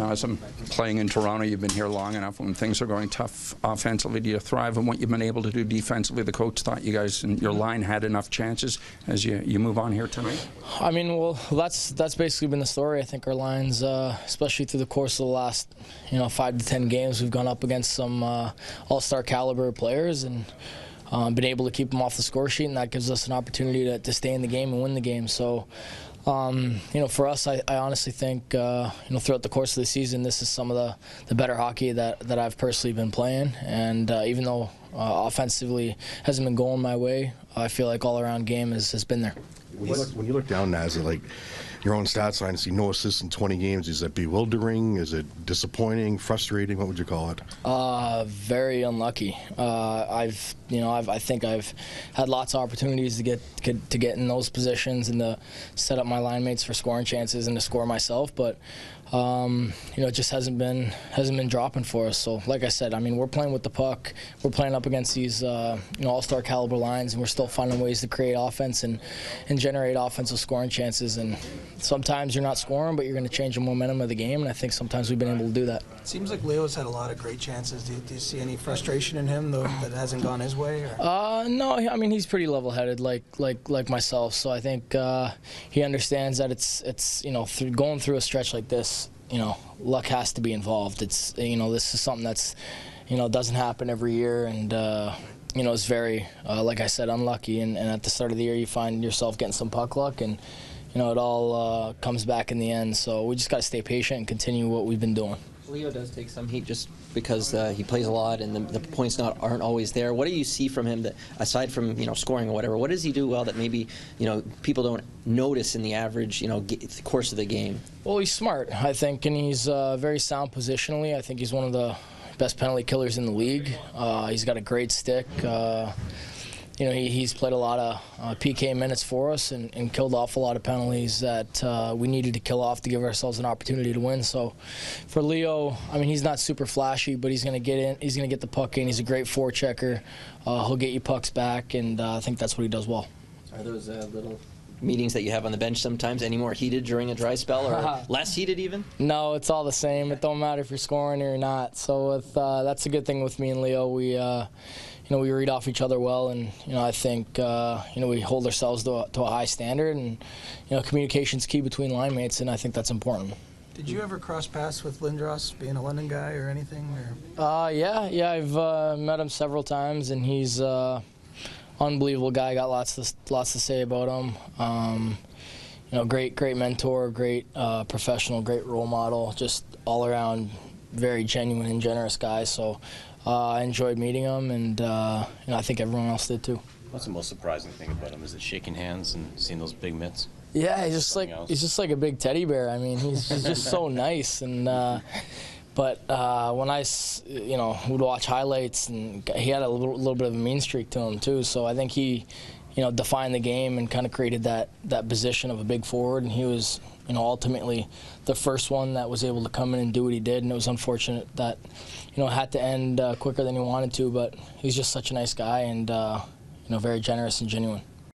Nazem, playing in Toronto, you've been here long enough. When things are going tough offensively, do you thrive on what you've been able to do defensively? The coach thought you guys and your line had enough chances as you move on here tonight? I mean, well, that's basically been the story. I think our lines, especially through the course of the last 5 to 10 games, we've gone up against some all-star caliber players and been able to keep them off the score sheet, and that gives us an opportunity to stay in the game and win the game. So, for us, I honestly think, throughout the course of the season, this is some of the better hockey that I've personally been playing. And even though offensively hasn't been going my way, I feel like all-around game has been there. When you look down, Naz, at like your own stats line and see no assists in 20 games, is that bewildering? Is it disappointing, frustrating? What would you call it? Very unlucky. I think I've had lots of opportunities to get in those positions and to set up my line mates for scoring chances and to score myself, but it just hasn't been dropping for us. So, like I said, I mean, we're playing with the puck. We're playing up against these all-star caliber lines, and we're still finding ways to create offense and generate offensive scoring chances. And sometimes you're not scoring, but you're going to change the momentum of the game. And I think sometimes we've been able to do that. It seems like Leo's had a lot of great chances. Do you see any frustration in him though that hasn't gone his way? Or? No. I mean, he's pretty level-headed, like myself. So I think he understands that it's going through a stretch like this. Luck has to be involved. It's this is something that's doesn't happen every year, and it's very like I said, unlucky. And at the start of the year, you find yourself getting some puck luck, and it all comes back in the end. So we just got to stay patient and continue what we've been doing. Leo does take some heat just because he plays a lot and the points aren't always there. What do you see from him that, aside from scoring or whatever, what does he do well that maybe people don't notice in the average course of the game? Well, he's smart, I think, and he's very sound positionally. I think he's one of the best penalty killers in the league. He's got a great stick. He's played a lot of PK minutes for us and killed off a lot of penalties that we needed to kill off to give ourselves an opportunity to win. So for Leo, I mean, he's not super flashy, but he's going to get in. He's going to get the puck in. He's a great forechecker. He'll get you pucks back, and I think that's what he does well. Are those little meetings that you have on the bench sometimes any more heated during a dry spell, or less heated even? No, it's all the same. It don't matter if you're scoring or not. So that's a good thing with me and Leo. We read off each other well, and I think we hold ourselves to a high standard, and communication's key between line mates, and I think that's important. Did you ever cross paths with Lindros, being a London guy or anything? Yeah, I've met him several times, and he's unbelievable guy. Got lots to say about him. Great mentor, great professional, great role model, just all around very genuine and generous guy. So I enjoyed meeting him, and I think everyone else did too. What's the most surprising thing about him? Is it shaking hands and seeing those big mitts? Yeah, he's just like a big teddy bear. I mean, he's just so nice. And but when I would watch highlights, and he had a little bit of a mean streak to him too. So I think he defined the game and kind of created that position of a big forward, and he was ultimately the first one that was able to come in and do what he did. And it was unfortunate that had to end quicker than he wanted to, but he's just such a nice guy and very generous and genuine.